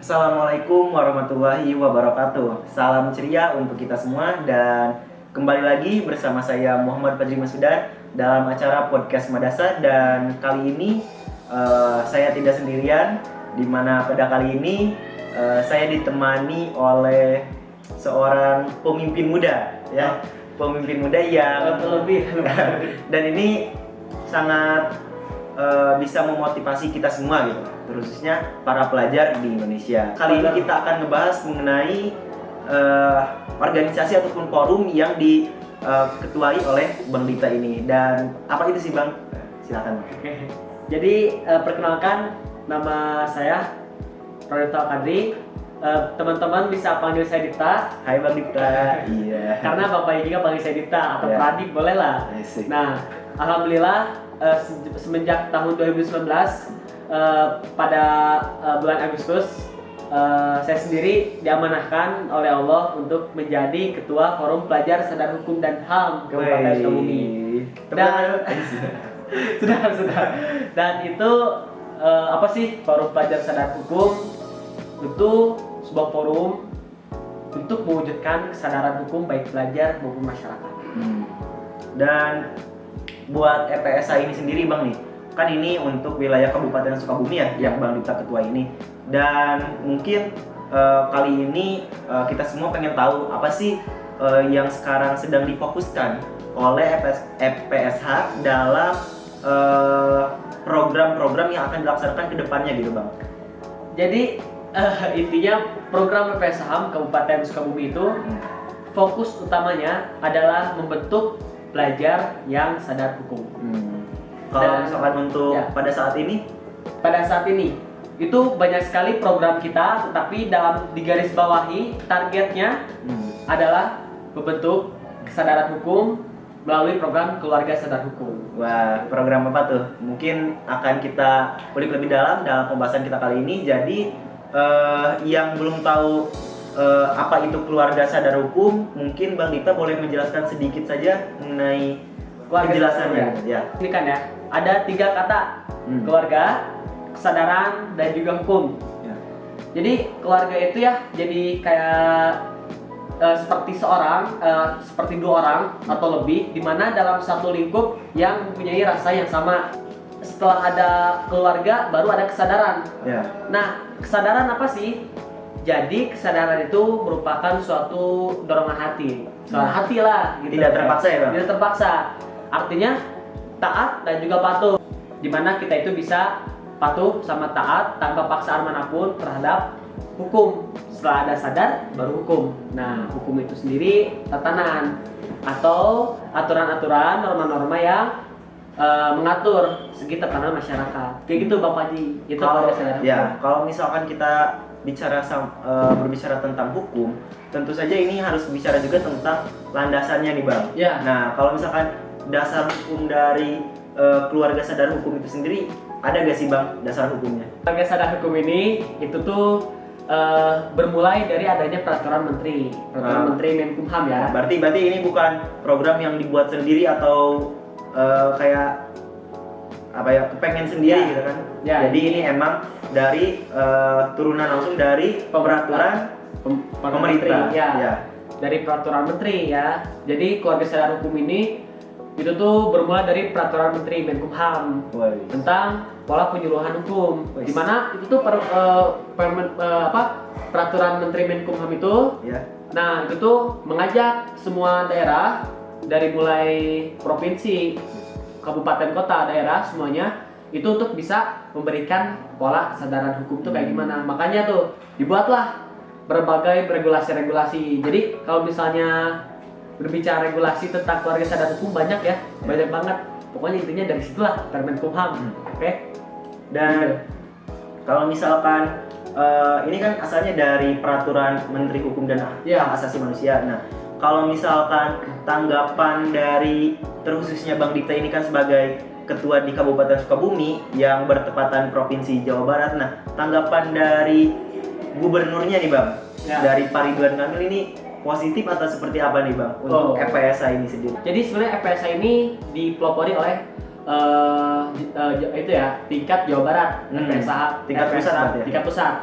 Assalamualaikum warahmatullahi wabarakatuh. Salam ceria untuk kita semua dan kembali lagi bersama saya Muhammad Fajri Masudan dalam acara podcast Madasa, dan kali ini saya tidak sendirian, di mana pada kali ini saya ditemani oleh seorang pemimpin muda ya. Pemimpin muda yang lebih dan ini sangat bisa memotivasi kita semua gitu, khususnya para pelajar di Indonesia. Kali ini kita akan ngebahas mengenai organisasi ataupun forum yang diketuai oleh Bang Dita ini. Dan apa itu sih Bang? Silakan. Oke. Jadi perkenalkan, nama saya Pradipta Kadri. Teman-teman bisa panggil saya Dita. Hai Bang Dita. Iya. Karena bapaknya juga panggil saya Dita atau Yeah. Pradip, boleh lah. Nah, alhamdulillah semenjak tahun 2019 pada bulan Agustus saya sendiri diamanahkan oleh Allah untuk menjadi ketua Forum Pelajar Sadar Hukum dan HAM Kabupaten Sukabumi. Dan sudah. Dan itu apa sih Forum Pelajar Sadar Hukum? Itu sebuah forum untuk mewujudkan kesadaran hukum baik pelajar maupun masyarakat. Dan buat EPSA ini sendiri Bang nih, kan ini untuk wilayah Kabupaten Sukabumi ya, yang Bang Dita ketua ini. Dan mungkin kali ini kita semua pengen tahu apa sih yang sekarang sedang difokuskan oleh EPSH dalam program-program yang akan dilaksanakan ke depannya gitu Bang. Jadi intinya program EPSH Kabupaten Sukabumi itu fokus utamanya adalah membentuk pelajar yang sadar hukum. Kalau misalkan untuk ya, pada saat ini itu banyak sekali program kita, tetapi dalam digarisbawahi targetnya adalah membentuk kesadaran hukum melalui program keluarga sadar hukum. Wah, program apa tuh? Mungkin akan kita ulik lebih dalam pembahasan kita kali ini. Jadi yang belum tahu apa itu keluarga sadar hukum, mungkin Bang Dita boleh menjelaskan sedikit saja mengenai penjelasannya. Ya. Ini kan ya, ada 3 kata: keluarga, kesadaran, dan juga hukum. Ya. Jadi keluarga itu ya jadi kayak seperti seperti 2 orang atau lebih, di mana dalam satu lingkup yang mempunyai rasa yang sama. Setelah ada keluarga, baru ada kesadaran. Ya. Nah, kesadaran apa sih? Jadi kesadaran itu merupakan suatu dorongan hati, hati lah gitu. Tidak terpaksa ya Bang? Tidak terpaksa. Artinya taat dan juga patuh, dimana kita itu bisa patuh sama taat tanpa paksaan manapun terhadap hukum. Setelah ada sadar, baru hukum. Nah, hukum itu sendiri tatanan atau aturan-aturan, norma-norma yang mengatur segi tatanan masyarakat. Kayak gitu Bang Paji. Itu kalau misalkan kita berbicara tentang hukum, tentu saja ini harus bicara juga tentang landasannya nih Bang. Ya. Nah, kalau misalkan dasar hukum dari keluarga sadar hukum itu sendiri, ada gak sih Bang dasar hukumnya? Keluarga sadar hukum ini itu tuh bermulai dari adanya peraturan menteri Menkumham ya. Berarti ini bukan program yang dibuat sendiri atau kayak apa ya, kepengen sendiri gitu kan? Ya. Jadi ini emang dari turunan langsung dari peraturan pemerintah. Ya. Dari peraturan menteri ya. Jadi keluarga sadar hukum ini itu tuh bermula dari peraturan menteri Menkumham tentang pola penyuluhan hukum. Di mana itu tuh peraturan menteri Menkumham itu. Ya. Nah, itu tuh mengajak semua daerah dari mulai provinsi, kabupaten, kota, daerah semuanya itu untuk bisa memberikan pola kesadaran hukum itu kayak gimana. Makanya tuh dibuatlah berbagai regulasi-regulasi. Jadi kalau misalnya berbicara regulasi tentang keluarga sadar hukum banyak ya, banyak banget. Pokoknya intinya dari situlah Permenkumham. Oke. Dan kalau misalkan ini kan asalnya dari peraturan Menteri Hukum dan Hak Asasi Manusia. Nah, kalau misalkan tanggapan dari terkhususnya Bang Dita ini kan sebagai ketua di Kabupaten Sukabumi yang bertepatan Provinsi Jawa Barat. Nah, tanggapan dari gubernurnya nih Bang, dari Pak Ridwan Kamil ini positif atau seperti apa nih Bang untuk EPSA ini sendiri? Jadi sebenarnya EPSA ini dipelopori oleh itu ya tingkat Jawa Barat, EPSA tingkat pusat. Tingkat pusat.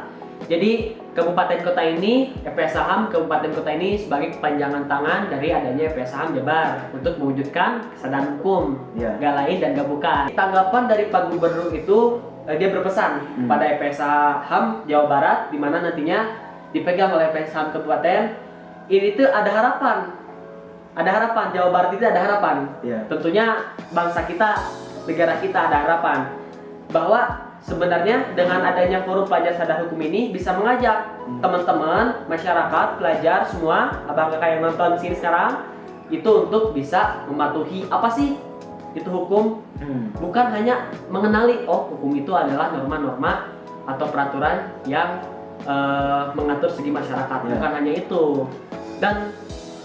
Jadi Kabupaten Kota ini, FPS Saham Kabupaten Kota ini sebagai kepanjangan tangan dari adanya FPS Saham Jabar untuk mewujudkan kesadaran hukum, gak lain dan gak bukan. Tanggapan dari Pak Gubernur itu, dia berpesan pada FPS Saham Jawa Barat, di mana nantinya dipegang oleh FPS Saham Kabupaten. Ini tuh ada harapan Jawa Barat itu ada harapan. Tentunya bangsa kita, negara kita ada harapan bahwa sebenarnya dengan adanya forum pelajar sadar hukum ini bisa mengajak teman-teman, masyarakat, pelajar semua, abang kakak yang nonton sini sekarang itu untuk bisa mematuhi apa sih itu hukum. Bukan hanya mengenali hukum itu adalah norma-norma atau peraturan yang mengatur segi masyarakat, bukan hanya itu. Dan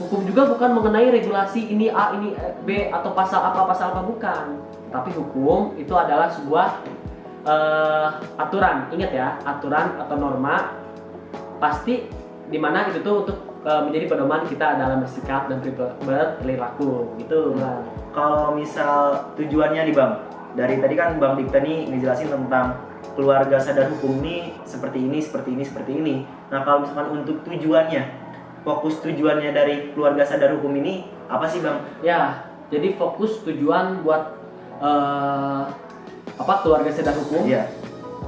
hukum juga bukan mengenai regulasi ini A, ini B atau pasal apa bukan. Tapi hukum itu adalah sebuah aturan, ingat ya, aturan atau norma pasti dimana itu tuh untuk menjadi pedoman kita dalam bersikap dan berperilaku gitu Bang. Kalau misal tujuannya nih Bang, dari tadi kan Bang Dikta nih ngejelasin tentang keluarga sadar hukum ini seperti ini. Nah kalau misalkan untuk tujuannya, fokus tujuannya dari keluarga sadar hukum ini apa sih Bang? Ya, jadi fokus tujuan buat keluarga sadar hukum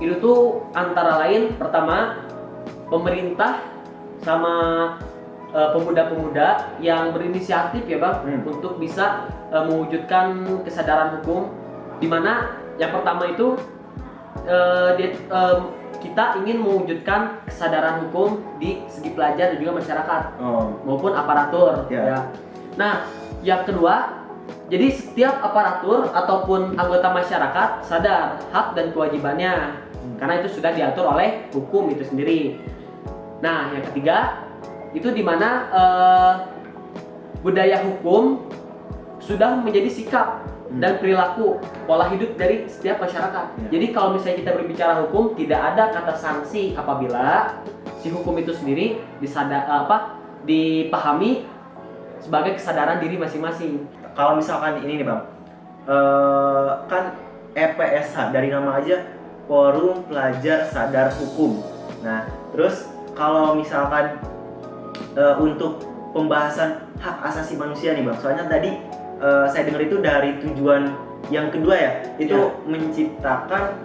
itu tuh antara lain pertama pemerintah sama pemuda-pemuda yang berinisiatif ya Bang untuk bisa mewujudkan kesadaran hukum, dimana yang pertama itu kita ingin mewujudkan kesadaran hukum di segi pelajar dan juga masyarakat maupun aparatur ya. Nah yang kedua, jadi setiap aparatur ataupun anggota masyarakat sadar hak dan kewajibannya karena itu sudah diatur oleh hukum itu sendiri. Nah yang ketiga itu dimana budaya hukum sudah menjadi sikap dan perilaku pola hidup dari setiap masyarakat. Jadi kalau misalnya kita berbicara hukum, tidak ada kata sanksi apabila si hukum itu sendiri dipahami sebagai kesadaran diri masing-masing. Kalau misalkan ini nih Bang, kan FPSH dari nama aja Forum Pelajar Sadar Hukum. Nah terus kalau misalkan untuk pembahasan hak asasi manusia nih Bang, soalnya tadi saya dengar itu dari tujuan yang kedua ya, itu menciptakan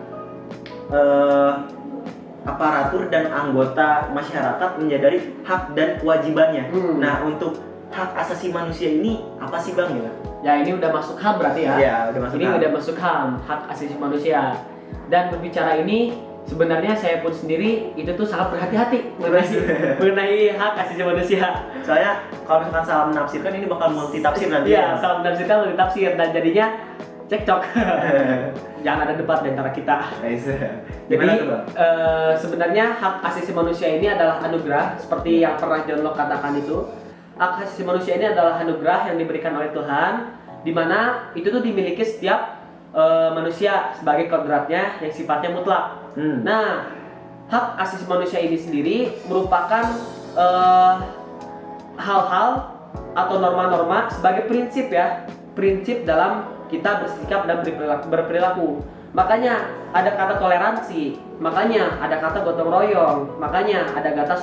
aparatur dan anggota masyarakat menyadari hak dan kewajibannya. Nah untuk hak asasi manusia ini apa sih Bang ya? Ya ini udah masuk HAM berarti ya? Iya udah masuk HAM. Udah masuk HAM, hak asasi manusia. Dan berbicara ini sebenarnya saya pun sendiri itu tuh sangat berhati-hati mengenai hak asasi manusia. Soalnya kalau misalkan salah menafsirkan ini bakal multi tafsir nanti. Iya, salah menafsirkan multi tafsir dan jadinya cekcok. Jangan ada debat di antara kita. Jadi sebenarnya hak asasi manusia ini adalah anugerah seperti yang pernah John Locke katakan itu. Hak asasi manusia ini adalah anugerah yang diberikan oleh Tuhan, di mana itu tuh dimiliki setiap manusia sebagai kodratnya yang sifatnya mutlak. Nah, hak asasi manusia ini sendiri merupakan hal-hal atau norma-norma sebagai prinsip dalam kita bersikap dan berperilaku. Makanya ada kata toleransi, makanya ada kata gotong royong, makanya ada kata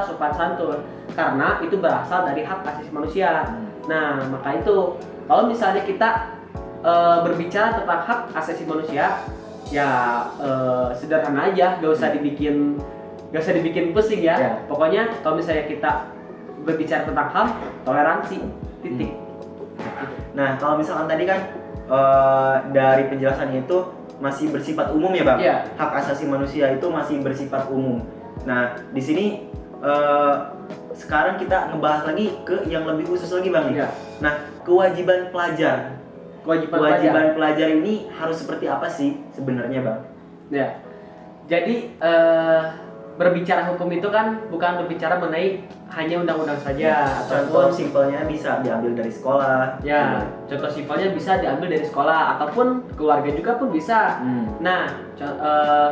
sopan santun, karena itu berasal dari hak asasi manusia. Nah, maka itu kalau misalnya kita berbicara tentang hak asasi manusia, ya sederhana aja, gak usah dibikin pusing ya. Pokoknya kalau misalnya kita berbicara tentang HAM, toleransi, titik. Nah kalau misalkan tadi kan dari penjelasannya itu masih bersifat umum ya Bang. Hak asasi manusia itu masih bersifat umum. Nah di sini sekarang kita ngebahas lagi ke yang lebih khusus lagi Bang. Nah kewajiban pelajar. Kewajiban pelajar ini harus seperti apa sih sebenarnya Bang? Ya, jadi berbicara hukum itu kan bukan berbicara mengenai hanya undang-undang saja. Contoh simpelnya bisa diambil dari sekolah. Contoh simpelnya bisa diambil dari sekolah ataupun keluarga juga pun bisa. Nah,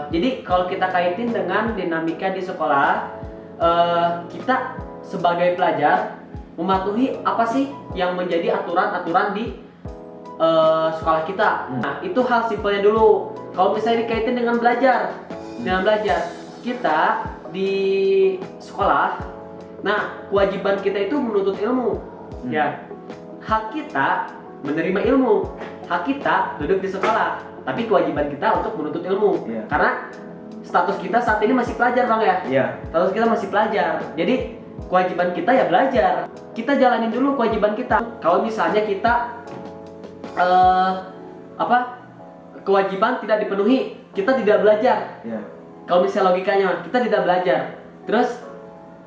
jadi kalau kita kaitin dengan dinamika di sekolah, kita sebagai pelajar mematuhi apa sih yang menjadi aturan-aturan di sekolah kita. Nah itu hal simpelnya dulu. Kalau misalnya dikaitin dengan belajar, kita di sekolah, nah kewajiban kita itu menuntut ilmu, ya. Hak kita menerima ilmu, hak kita duduk di sekolah, tapi kewajiban kita untuk menuntut ilmu, karena status kita saat ini masih pelajar Bang ya. Status kita masih pelajar, jadi kewajiban kita ya belajar. Kita jalanin dulu kewajiban kita. Kalau misalnya kita kewajiban tidak dipenuhi, kita tidak belajar. Kalau misalnya logikanya kita tidak belajar, terus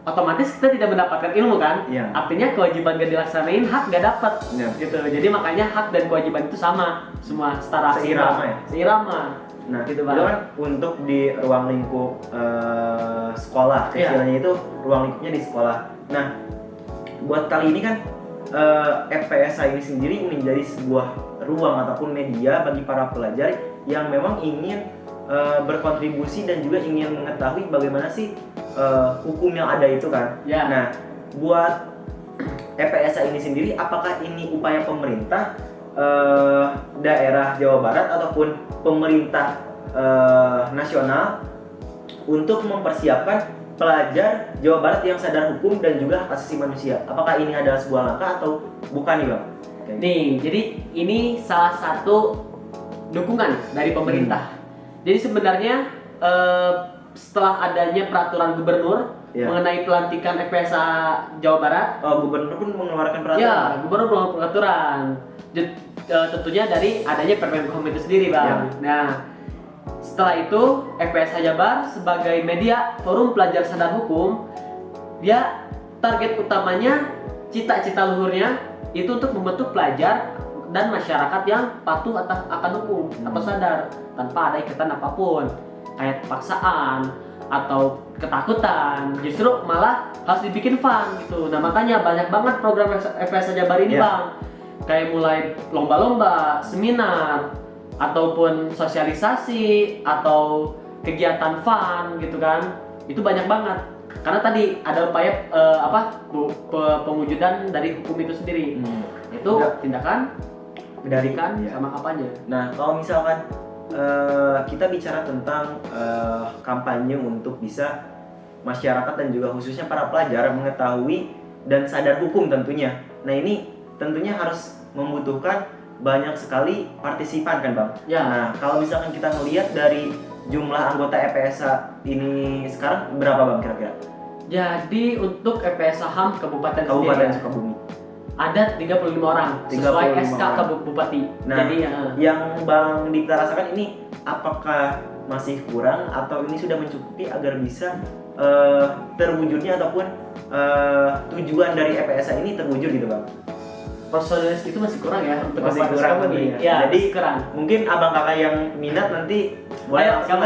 otomatis kita tidak mendapatkan ilmu kan? Artinya kewajiban gak dilaksanain, hak gak dapat. Gitu. Jadi makanya hak dan kewajiban itu sama, semua setara, seirama. Nah, gitu, itu kan untuk di ruang lingkup sekolah, kecilnya itu ruang lingkupnya di sekolah. Nah, buat kali ini kan FPSA ini sendiri menjadi sebuah ruang ataupun media bagi para pelajar yang memang ingin berkontribusi dan juga ingin mengetahui bagaimana sih hukum yang ada itu kan. Nah, buat FPSA ini sendiri, apakah ini upaya pemerintah daerah Jawa Barat ataupun pemerintah nasional untuk mempersiapkan pelajar Jawa Barat yang sadar hukum dan juga hak asasi manusia? Apakah ini adalah sebuah langkah atau bukan nih Bang? Nih, jadi ini salah satu dukungan dari pemerintah. Jadi sebenarnya setelah adanya peraturan gubernur mengenai pelantikan FPSA Jawa Barat, gubernur pun mengeluarkan peraturan. Ya, gubernur mengeluarkan peraturan. Tentunya dari adanya Permenkom itu sendiri, Bang. Nah, setelah itu FPSA Jabar sebagai media forum pelajar sadar hukum, dia target utamanya, cita-cita luhurnya itu untuk membentuk pelajar dan masyarakat yang patuh akan hukum atau sadar tanpa ada ikatan apapun, kayak paksaan atau ketakutan. Justru malah harus dibikin fun gitu. Nah, makanya banyak banget program FPSA Jabar ini, Bang. Kayak mulai lomba-lomba, seminar, ataupun sosialisasi atau kegiatan fun gitu kan. Itu banyak banget. Karena tadi ada upaya pemwujudan dari hukum itu sendiri. Itu tindakan, pendidikan, sama kampanye. Nah, kalau misalkan kita bicara tentang kampanye untuk bisa masyarakat dan juga khususnya para pelajar mengetahui dan sadar hukum tentunya. Nah, ini tentunya harus membutuhkan banyak sekali partisipan kan Bang? Nah, kalau misalkan kita ngelihat dari jumlah anggota FPSA ini sekarang berapa Bang kira-kira? Jadi untuk FPSA HAM Kabupaten Sukabumi ada 35 orang sesuai SK Bupati. Nah, jadi yang Bang Dikta rasakan ini apakah masih kurang atau ini sudah mencukupi agar bisa terwujudnya ataupun tujuan dari FPSA ini terwujud gitu Bang? Personalis itu masih kurang ya untuk masih kurang jadi kurang. Mungkin abang kakak yang minat nanti boleh langsung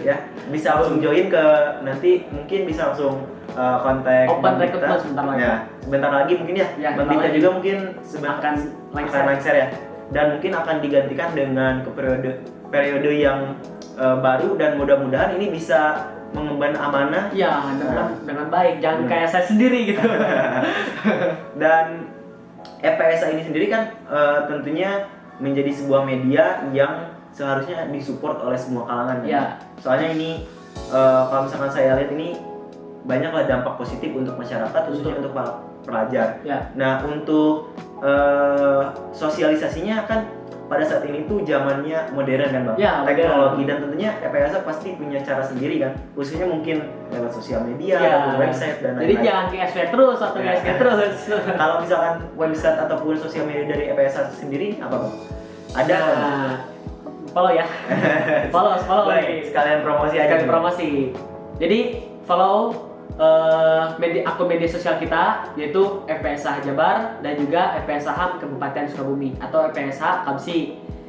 ya bisa langsung join ke, nanti mungkin bisa langsung kontak open rekrutmen sebentar lagi mungkin ya. Bang Dikta juga mungkin akan lengser ya, dan mungkin akan digantikan dengan ke periode yang baru, dan mudah-mudahan ini bisa mengemban amanah dengan baik, jangan kayak saya sendiri gitu. Dan FPSA ini sendiri kan tentunya menjadi sebuah media yang seharusnya disupport oleh semua kalangan. Soalnya ini kalau misalkan saya lihat ini banyaklah dampak positif untuk masyarakat, khususnya untuk para pelajar. Nah, untuk sosialisasinya kan pada saat ini tuh zamannya modern kan Bang, teknologi, dan tentunya FPSA pasti punya cara sendiri kan, khususnya mungkin lewat sosial media ataupun website dan lain-lain. Jadi jangan ke SV terus atau ke SG terus. Kalau misalkan website ataupun sosial media dari FPSA sendiri apa Bang? Ada follow ya. follow sekalian promosi aja. Promosi. Jadi follow akun media sosial kita, yaitu FPSA Jabar dan juga FPSA HAM Kabupaten Sukabumi atau FPSA KABSI.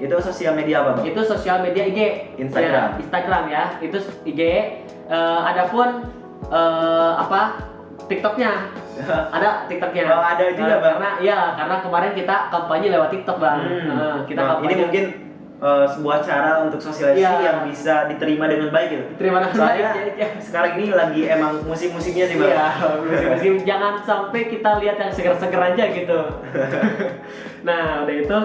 Itu sosial media apa Bang? Itu sosial media IG, Instagram ya. Itu IG. Adapun TikToknya ada TikToknya. Ada juga Bang. Karena kemarin kita kampanye lewat TikTok Bang. Ini mungkin sebuah cara untuk sosialisasi yang bisa diterima dengan baik gitu. Soalnya sekarang ini lagi emang musim-musimnya sih Bang. Musim-musim. Jangan sampai kita lihat yang seger-seger aja gitu. Nah, udah itu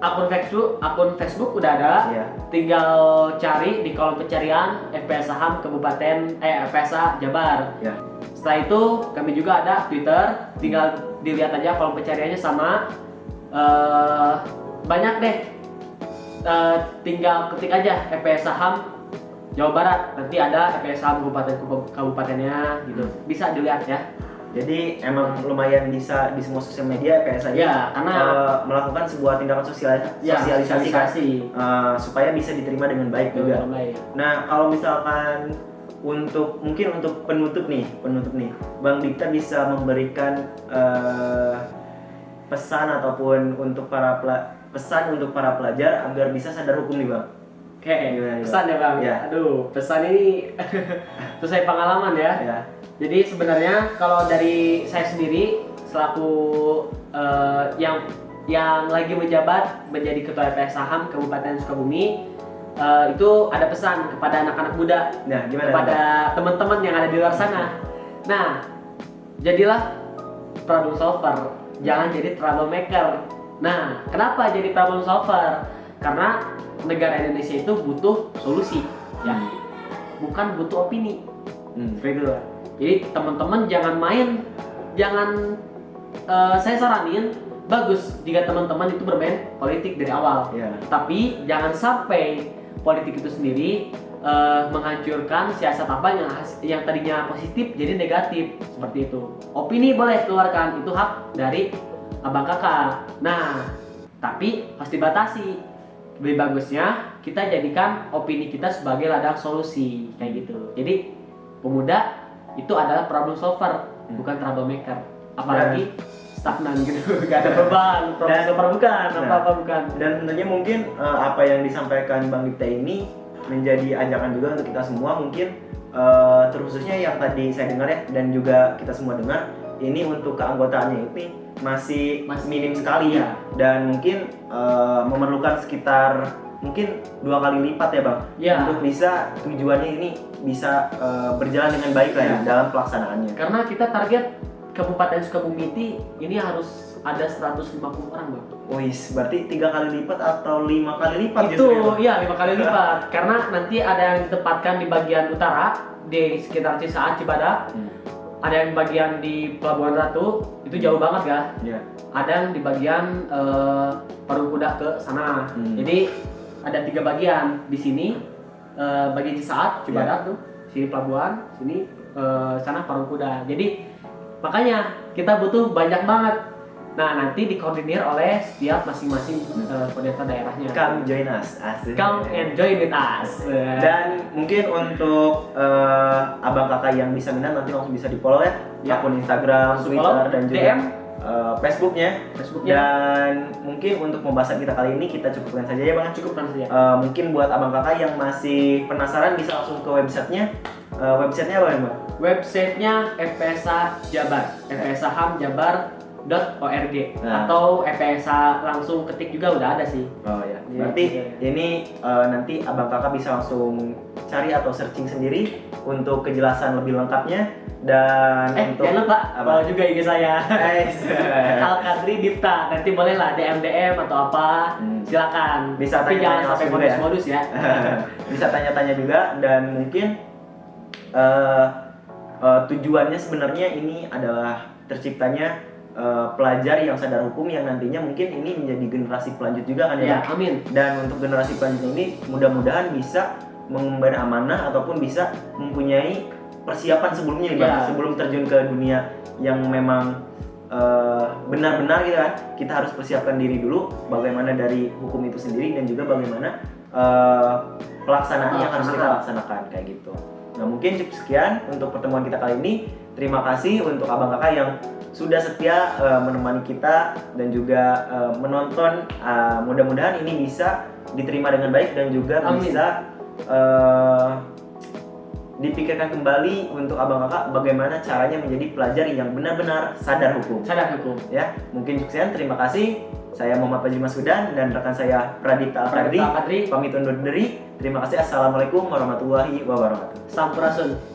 akun Facebook udah ada. Iya. Tinggal cari di kolom pencarian FPS Saham Kabupaten FPSA Jabar. Ya. Setelah itu kami juga ada Twitter, tinggal dilihat aja kolom pencariannya sama. Banyak deh. Tinggal ketik aja FPS Saham Jawa Barat, nanti ada FPS Saham kabupatennya gitu. Bisa dilihat ya. Jadi emang lumayan bisa di semua sosial media FPS aja Ya, karena melakukan sebuah tindakan sosialisasi kan, supaya bisa diterima dengan baik juga. Baik. Nah, kalau misalkan mungkin untuk penutup nih, Bang Dikta bisa memberikan pesan ataupun untuk pesan untuk para pelajar agar bisa sadar hukum nih, Bang. Oke, pesan ya Bang. Ya. Aduh, pesan ini sesuai pengalaman ya. Ya. Jadi sebenarnya kalau dari saya sendiri selaku yang lagi menjabat menjadi Ketua FPS Saham Kabupaten Sukabumi, itu ada pesan kepada anak-anak muda, Nah, gimana? kepada teman-teman yang ada di luar sana. Nah, jadilah problem solver, jangan jadi troublemaker. Nah, kenapa jadi problem solver? Karena negara Indonesia itu butuh solusi, ya, bukan butuh opini. Seperti itu. Jadi teman-teman jangan saya saranin bagus jika teman-teman itu bermain politik dari awal. Ya. Tapi jangan sampai politik itu sendiri menghancurkan siasat apa yang tadinya positif jadi negatif, seperti itu. Opini boleh keluarkan, itu hak dari abang kakak. Nah, tapi harus dibatasi. Lebih bagusnya kita jadikan opini kita sebagai ladang solusi, kayak gitu. Jadi pemuda itu adalah problem solver, bukan troublemaker. Apalagi stagnan gitu, gak ada perubahan. Problem solver bukan, apa-apa bukan. Dan tentunya mungkin apa yang disampaikan Bang Dikta ini menjadi ajakan juga untuk kita semua, mungkin terkhususnya yang tadi saya dengar ya, dan juga kita semua dengar, ini untuk keanggotaannya ini masih minim sekali ya, dan mungkin memerlukan sekitar mungkin 2 kali lipat ya Bang, untuk bisa tujuannya ini bisa berjalan dengan baik lah ya dalam pelaksanaannya. Karena kita target Kabupaten Sukabumi ini harus ada 150 orang Bang. Wis, berarti 3 kali lipat atau 5 kali lipat itu justru ya? Iya, 5 kali lipat. Karena nanti ada yang ditempatkan di bagian utara di sekitar Cisaat, Cibadak. Ada yang bagian di Pelabuhan Ratu, itu jauh banget ya. Ada yang di bagian Parung Kuda ke sana. Jadi ada 3 bagian di sini, bagian Cisaat, Cibadak tuh, sini Pelabuhan, sini sana Parung Kuda. Jadi makanya kita butuh banyak banget. Nah, nanti dikoordinir oleh setiap masing-masing koordinator daerahnya. Come join us, asik. Come and join with us. Dan mungkin untuk abang kakak yang bisa minat nanti langsung bisa di follow ya, akun Instagram, Twitter, dan juga DM. Facebooknya. Dan mungkin untuk pembahasan kita kali ini kita cukupkan saja ya Bang. Cukupkan saja. Mungkin buat abang kakak yang masih penasaran bisa langsung ke websitenya. Websitenya apa ya Bang? Websitenya FPSA Jabar, fpssahamjabar.org, atau FPSA langsung ketik juga udah ada sih. Oh ya. Berarti ini nanti abang kakak bisa langsung cari atau searching sendiri untuk kejelasan lebih lengkapnya. Dan untuk jangan lupa follow juga IG saya. Al-Kadri Difta. Nanti boleh lah DM atau apa. Silakan. Bisa tapi tanya jangan sampai modus-modus ya. Bisa tanya-tanya juga, dan mungkin tujuannya sebenarnya ini adalah terciptanya pelajar yang sadar hukum yang nantinya mungkin ini menjadi generasi pelanjut juga kan ya. Amin. Dan untuk generasi pelanjut ini mudah-mudahan bisa mengemban amanah ataupun bisa mempunyai persiapan sebelumnya nih Bang, sebelum terjun ke dunia yang memang benar-benar gitu kan. Kita harus persiapkan diri dulu bagaimana dari hukum itu sendiri dan juga bagaimana pelaksanaannya yang harus kita laksanakan kayak gitu. Nah, mungkin cukup sekian untuk pertemuan kita kali ini. Terima kasih untuk abang kakak yang sudah setia menemani kita dan juga menonton. Mudah-mudahan ini bisa diterima dengan baik dan juga bisa dipikirkan kembali untuk abang kakak bagaimana caranya menjadi pelajar yang benar-benar sadar hukum. Ya, mungkin cukup sekian. Terima kasih. Saya Muhammad Fajri Masudan dan rekan saya Pradipta Al-Kadri pamit undur diri. Terima kasih. Assalamualaikum warahmatullahi wabarakatuh. Sampurasun.